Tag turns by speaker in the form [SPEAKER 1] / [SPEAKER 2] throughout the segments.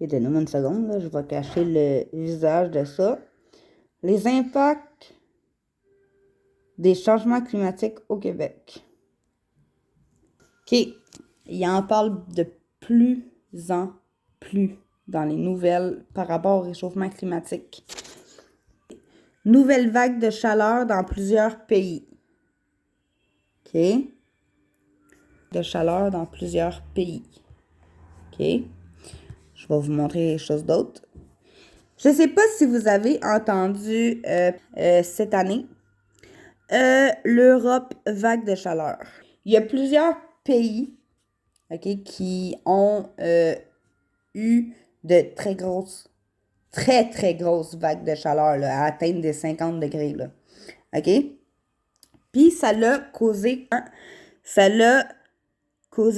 [SPEAKER 1] Et donnez-moi une seconde, là, je vais cacher le visage de ça. Les impacts des changements climatiques au Québec. OK. Il en parle de plus en plus dans les nouvelles par rapport au réchauffement climatique. Nouvelle vague de chaleur dans plusieurs pays. OK. De chaleur dans plusieurs pays. OK. Je vais vous montrer quelque chose d'autre. Je ne sais pas si vous avez entendu cette année l'Europe vague de chaleur. Il y a plusieurs pays, OK, qui ont eu de très grosses vagues de chaleur là, à atteindre des 50 degrés. Là. OK? Puis ça l'a causé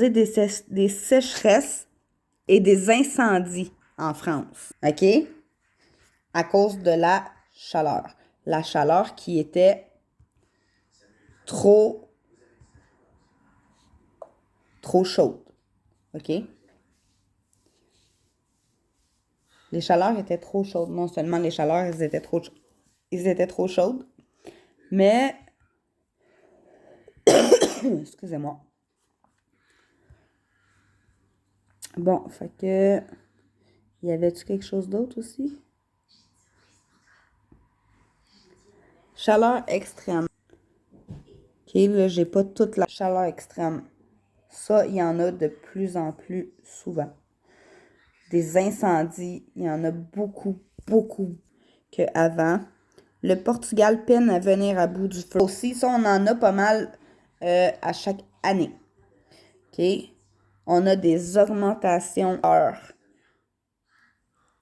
[SPEAKER 1] des sécheresses et des incendies en France. OK? À cause de la chaleur. La chaleur qui était trop chaude. OK? Les chaleurs étaient trop chaudes. Non seulement les chaleurs, ils étaient trop chaudes, mais excusez-moi. Bon, fait que y avait-tu quelque chose d'autre aussi? Chaleur extrême. OK, là, j'ai pas toute la chaleur extrême. Ça, il y en a de plus en plus souvent. Des incendies, il y en a beaucoup qu'avant. Le Portugal peine à venir à bout du feu. Aussi, ça, on en a pas mal à chaque année. OK? On a des augmentations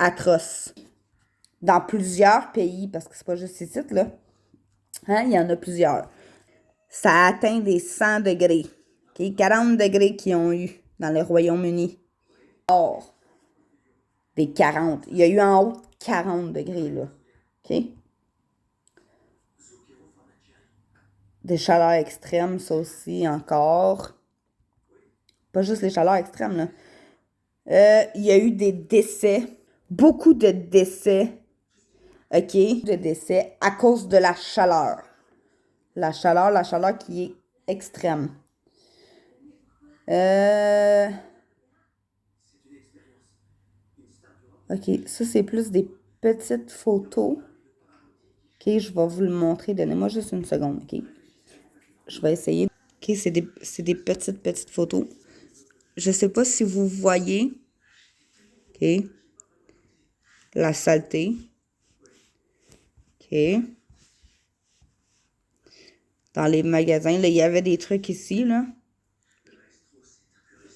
[SPEAKER 1] atroces dans plusieurs pays, parce que c'est pas juste ici, là. Hein? Il y en a plusieurs. Ça a atteint des 100 degrés. OK? 40 degrés qu'ils ont eu dans le Royaume-Uni. Or, des 40. Il y a eu en haut 40 degrés, là. OK? Des chaleurs extrêmes, ça aussi, encore. Pas juste les chaleurs extrêmes, là. Il y a eu des décès. Beaucoup de décès. OK? De décès à cause de la chaleur. La chaleur qui est extrême. OK, ça, c'est plus des petites photos. OK, je vais vous le montrer. Donnez-moi juste une seconde, OK? Je vais essayer. OK, c'est des petites photos. Je ne sais pas si vous voyez. OK. La saleté. OK. Dans les magasins, là, il y avait des trucs ici, là.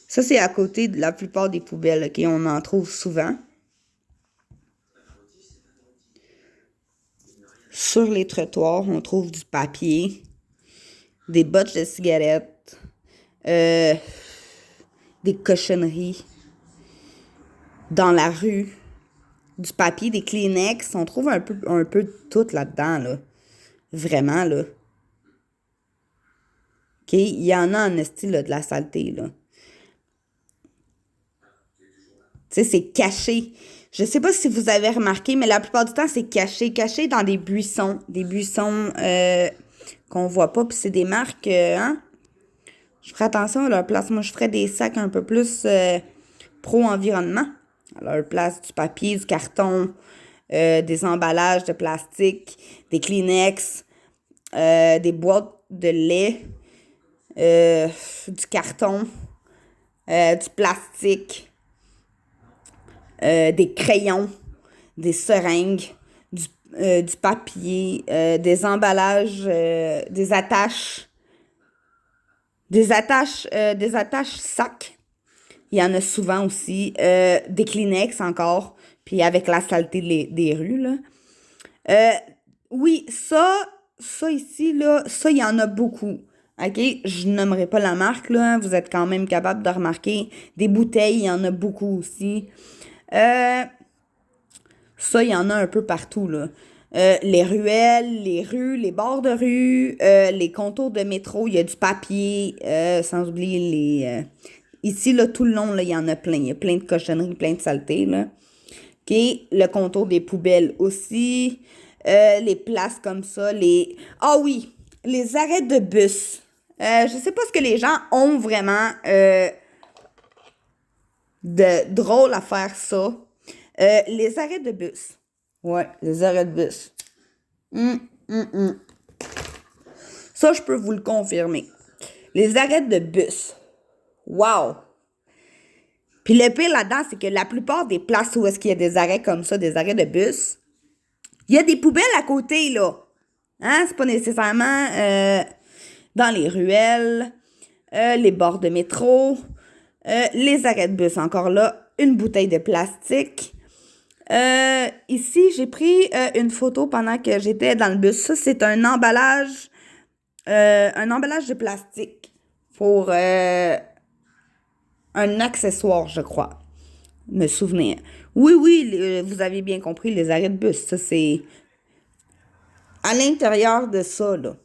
[SPEAKER 1] Ça, c'est à côté de la plupart des poubelles, OK? On en trouve souvent. Sur les trottoirs, on trouve du papier, des bottes de cigarettes, des cochonneries. Dans la rue, du papier, des Kleenex, on trouve un peu de tout là-dedans, là. Vraiment, là. OK? Il y en a en esti, là, de la saleté, là. Tu sais, c'est caché. Je sais pas si vous avez remarqué, mais la plupart du temps, c'est caché dans des buissons. Des buissons qu'on voit pas, puis c'est des marques, hein? Je ferai attention à leur place. Moi, je ferais des sacs un peu plus pro-environnement. À leur place, du papier, du carton, des emballages de plastique, des Kleenex, des boîtes de lait, du carton, du plastique, des crayons, des seringues, du papier, des emballages, des attaches sacs. Il y en a souvent aussi. Des Kleenex encore. Puis avec la saleté des rues, là. Oui, ça ici, là, ça, il y en a beaucoup. OK? Je nommerai pas la marque, là. Vous êtes quand même capable de remarquer. Des bouteilles, il y en a beaucoup aussi. Ça, il y en a un peu partout, là. Les ruelles, les rues, les bords de rue, les contours de métro, il y a du papier, sans oublier ici, là, tout le long, là, il y en a plein. Il y a plein de cochonneries, plein de saletés, là. OK? Le contour des poubelles aussi. Les places comme ça. Ah oui! Les arrêts de bus. Je sais pas ce que les gens ont vraiment de drôle à faire ça. Les arrêts de bus. Ouais, les arrêts de bus. Ça, je peux vous le confirmer. Les arrêts de bus. Wow! Puis le pire là-dedans, c'est que la plupart des places où est-ce qu'il y a des arrêts comme ça, des arrêts de bus, il y a des poubelles à côté, là. Hein? C'est pas nécessairement dans les ruelles, les bords de métro, les arrêts de bus. Encore là, une bouteille de plastique. Ici, j'ai pris une photo pendant que j'étais dans le bus. Ça, c'est un emballage de plastique pour un accessoire, je crois. Me souvenir. Oui, vous avez bien compris, les arrêts de bus. Ça, c'est à l'intérieur de ça, là.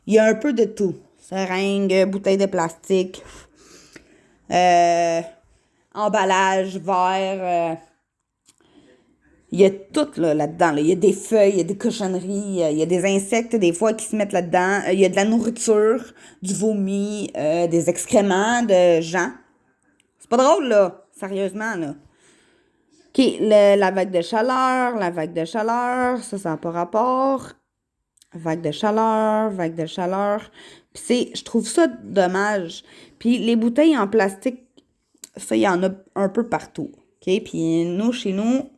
[SPEAKER 1] Il y a un peu de tout. Seringue, bouteille de plastique, emballage, verre. Il y a tout là-dedans. Là. Il y a des feuilles, il y a des cochonneries, il y a des insectes des fois qui se mettent là-dedans. Il y a de la nourriture, du vomi, des excréments de gens. C'est pas drôle, là. Sérieusement, là. OK, la vague de chaleur, ça n'a pas rapport. Vague de chaleur. Puis je trouve ça dommage. Puis les bouteilles en plastique, ça, il y en a un peu partout. OK, puis nous, chez nous,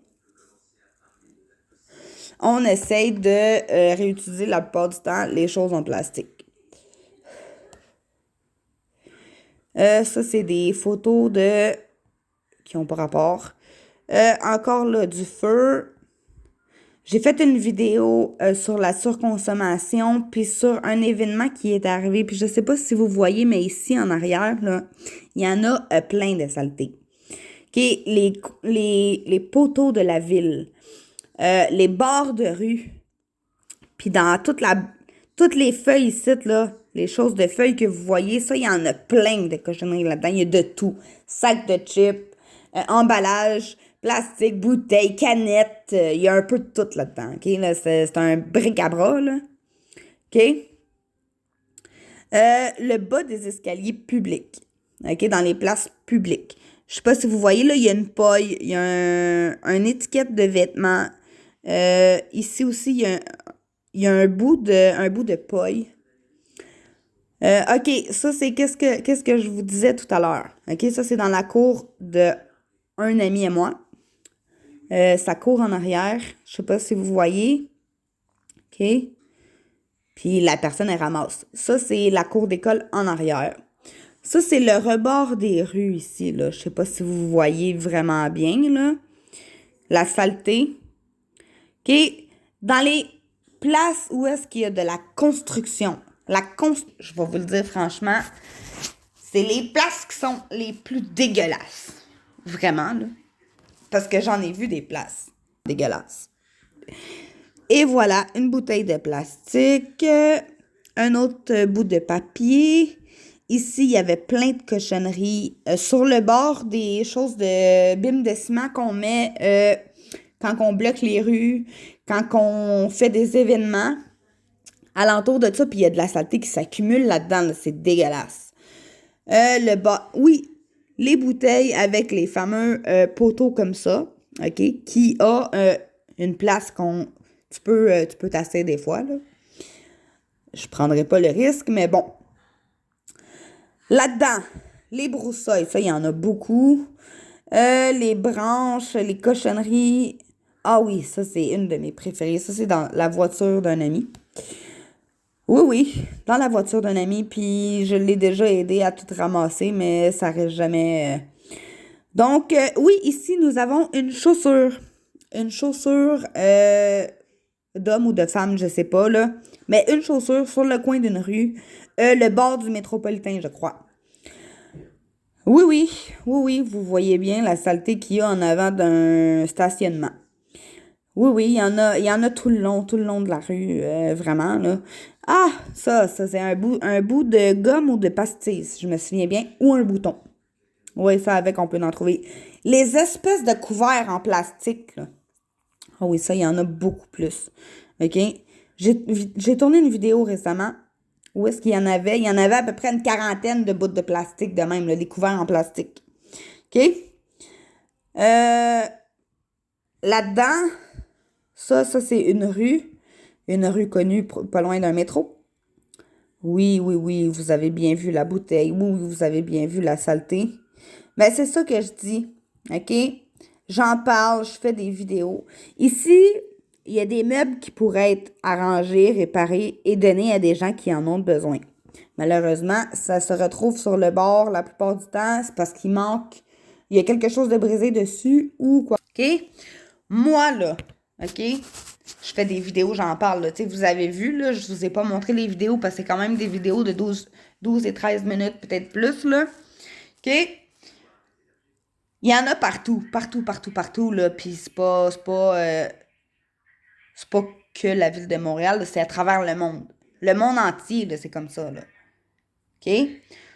[SPEAKER 1] on essaye de réutiliser la plupart du temps les choses en plastique. Ça, c'est des photos qui n'ont pas rapport. Encore là, du feu. J'ai fait une vidéo sur la surconsommation, puis sur un événement qui est arrivé. Puis je sais pas si vous voyez, mais ici en arrière, là, il y en a plein de saletés. OK, les poteaux de la ville, les bords de rue, puis dans toutes les feuilles ici, là, les choses de feuilles que vous voyez, ça, il y en a plein de cochonneries là-dedans. Il y a de tout. Sac de chips, emballage, plastique, bouteille, canette. Il y a un peu de tout là-dedans. OK? Là, c'est un bric-à-bras, là. OK? Le bas des escaliers publics. OK? Dans les places publiques. Je sais pas si vous voyez, là, il y a une paille, il y a une étiquette de vêtements. Ici aussi, il y a un bout de paille. OK, ça, c'est qu'est-ce que je vous disais tout à l'heure. OK, ça, c'est dans la cour de un ami et moi. Ça court en arrière. Je sais pas si vous voyez. OK. Puis la personne, elle ramasse. Ça, c'est la cour d'école en arrière. Ça, c'est le rebord des rues ici, là. Je sais pas si vous voyez vraiment bien, là. La saleté. OK. Dans les places où est-ce qu'il y a de la construction. Je vais vous le dire franchement, c'est les places qui sont les plus dégueulasses. Vraiment, là. Parce que j'en ai vu des places dégueulasses. Et voilà, une bouteille de plastique, un autre bout de papier. Ici, il y avait plein de cochonneries. Sur le bord, des choses de bim de ciment qu'on met quand on bloque les rues, quand on fait des événements. Alentour de ça, puis il y a de la saleté qui s'accumule là-dedans. Là, c'est dégueulasse. Oui, les bouteilles avec les fameux poteaux comme ça, OK, qui a une place tu peux tasser des fois, là. Je prendrai pas le risque, mais bon. Là-dedans, les broussailles, ça, il y en a beaucoup. Les branches, les cochonneries. Ah oui, ça, c'est une de mes préférées. Ça, c'est dans la voiture d'un ami. Oui, dans la voiture d'un ami, puis je l'ai déjà aidé à tout ramasser, mais ça reste jamais. Donc, oui, ici, nous avons une chaussure. Une chaussure d'homme ou de femme, je sais pas, là. Mais une chaussure sur le coin d'une rue, le bord du métropolitain, je crois. Oui, vous voyez bien la saleté qu'il y a en avant d'un stationnement. Oui, oui, il y en a tout le long de la rue, vraiment, là. Ah, ça, c'est un bout de gomme ou de pastis, si je me souviens bien, ou un bouton. Oui, ça avec, on peut en trouver. Les espèces de couverts en plastique, là. Ah oui, ça, il y en a beaucoup plus. OK? J'ai tourné une vidéo récemment où est-ce qu'il y en avait? Il y en avait à peu près une quarantaine de bouts de plastique de même, là, des couverts en plastique. OK? Euh, Là-dedans, ça, c'est une rue connue pas loin d'un métro. Oui, oui, oui, vous avez bien vu la bouteille. Oui, oui, vous avez bien vu la saleté. Mais c'est ça que je dis, OK? J'en parle, je fais des vidéos. Ici, il y a des meubles qui pourraient être arrangés, réparés et donnés à des gens qui en ont besoin. Malheureusement, ça se retrouve sur le bord la plupart du temps, c'est parce qu'il manque, il y a quelque chose de brisé dessus ou quoi. OK? Moi, là, OK? Je fais des vidéos, j'en parle, là. Tu sais, vous avez vu, là, je vous ai pas montré les vidéos parce que c'est quand même des vidéos de 12 et 13 minutes, peut-être plus, là. OK? Il y en a partout, partout, partout, partout, là. Puis c'est pas que la ville de Montréal, là, c'est à travers le monde. Le monde entier, là, c'est comme ça, là. OK?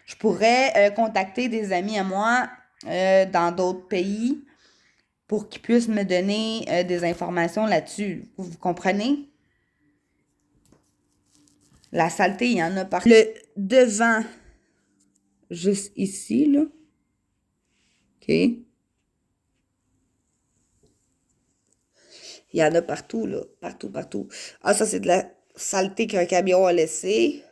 [SPEAKER 1] Je pourrais contacter des amis à moi dans d'autres pays pour qu'ils puissent me donner des informations là-dessus. Vous comprenez? La saleté, il y en a partout. Le devant, juste ici, là. OK? Il y en a partout, là. Partout, partout. Ah, ça, c'est de la saleté qu'un camion a laissé.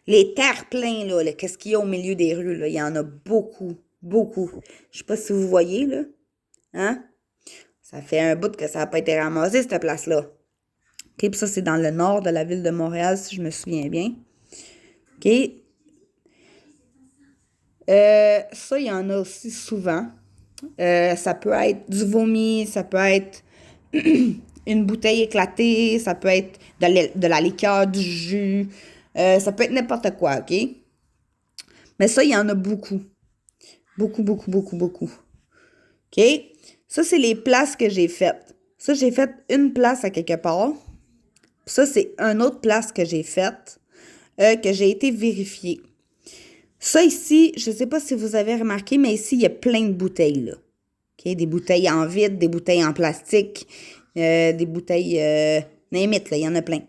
[SPEAKER 1] Les terre-pleins, là, qu'est-ce qu'il y a au milieu des rues, là? Il y en a beaucoup, beaucoup. Je sais pas si vous voyez, là. Hein? Ça fait un bout que ça n'a pas été ramassé, cette place-là. OK, puis ça, c'est dans le nord de la ville de Montréal, si je me souviens bien. OK? Ça, il y en a aussi souvent. Ça peut être du vomi, ça peut être une bouteille éclatée, ça peut être de la liqueur, du jus, ça peut être n'importe quoi, OK? Mais ça, il y en a beaucoup. Beaucoup, beaucoup, beaucoup, beaucoup. OK? Ça, c'est les places que j'ai faites. Ça, j'ai fait une place à quelque part. Puis ça, c'est une autre place que j'ai faite, que j'ai été vérifiée. Ça ici, je ne sais pas si vous avez remarqué, mais ici, il y a plein de bouteilles, là. OK? Des bouteilles en vide, des bouteilles en plastique, des bouteilles, n'importe, là, il y en a plein.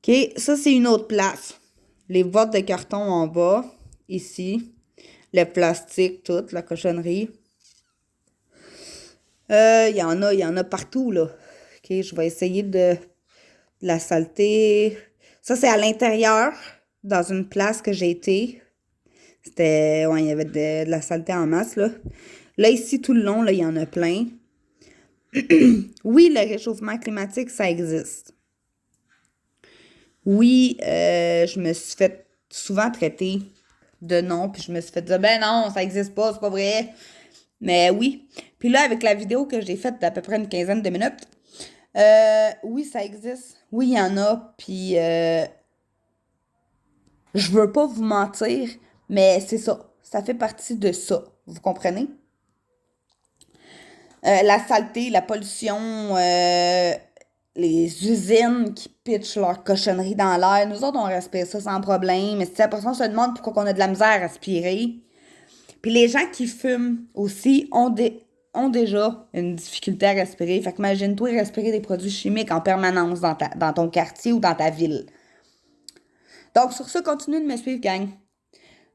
[SPEAKER 1] OK? Ça, c'est une autre place. Les boîtes de carton en bas, ici. Le plastique, tout, la cochonnerie. Il y en a partout, là. OK? Je vais essayer de la saleté. Ça, c'est à l'intérieur, dans une place que j'ai été. C'était, ouais, il y avait de la saleté en masse, là. Là, ici, tout le long, là, il y en a plein. Oui, le réchauffement climatique, ça existe. Oui, je me suis fait souvent traiter de non, puis je me suis fait dire, ben non, ça existe pas, c'est pas vrai. Mais oui. Puis là, avec la vidéo que j'ai faite d'à peu près une quinzaine de minutes, oui, ça existe. Oui, il y en a, puis je veux pas vous mentir, mais c'est ça. Ça fait partie de ça. Vous comprenez? La saleté, la pollution, les usines qui pitchent leur cochonnerie dans l'air. Nous autres, on respire ça sans problème. Mais si la personne se demande pourquoi on a de la misère à respirer. Puis les gens qui fument aussi ont déjà une difficulté à respirer. Fait qu'imagine-toi respirer des produits chimiques en permanence dans ton quartier ou dans ta ville. Donc, sur ça, continuez de me suivre, gang.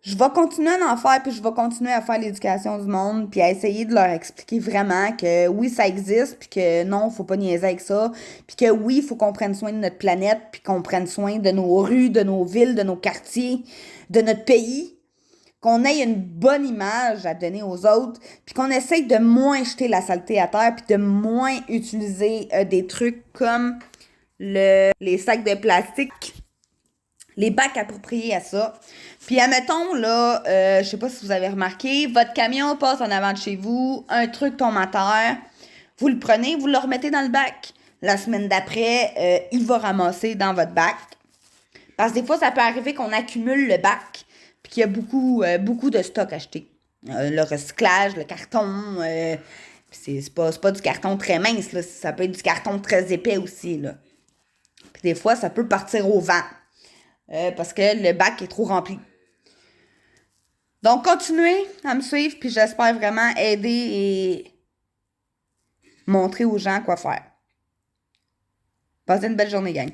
[SPEAKER 1] Je vais continuer à en faire, puis je vais continuer à faire l'éducation du monde, puis à essayer de leur expliquer vraiment que oui, ça existe, puis que non, faut pas niaiser avec ça, puis que oui, il faut qu'on prenne soin de notre planète, puis qu'on prenne soin de nos rues, de nos villes, de nos quartiers, de notre pays, qu'on ait une bonne image à donner aux autres, puis qu'on essaye de moins jeter la saleté à terre, puis de moins utiliser des trucs comme les sacs de plastique, les bacs appropriés à ça. Puis, admettons, là, je sais pas si vous avez remarqué, votre camion passe en avant de chez vous, un truc tombe à terre, vous le prenez, vous le remettez dans le bac. La semaine d'après, il va ramasser dans votre bac. Parce que des fois, ça peut arriver qu'on accumule le bac, puis qu'il y a beaucoup de stock acheté. Le recyclage, le carton, Puis c'est pas du carton très mince, là. Ça peut être du carton très épais aussi, là. Puis des fois, ça peut partir au vent. Parce que le bac est trop rempli. Donc, continuez à me suivre, puis j'espère vraiment aider et montrer aux gens quoi faire. Passez une belle journée, gang.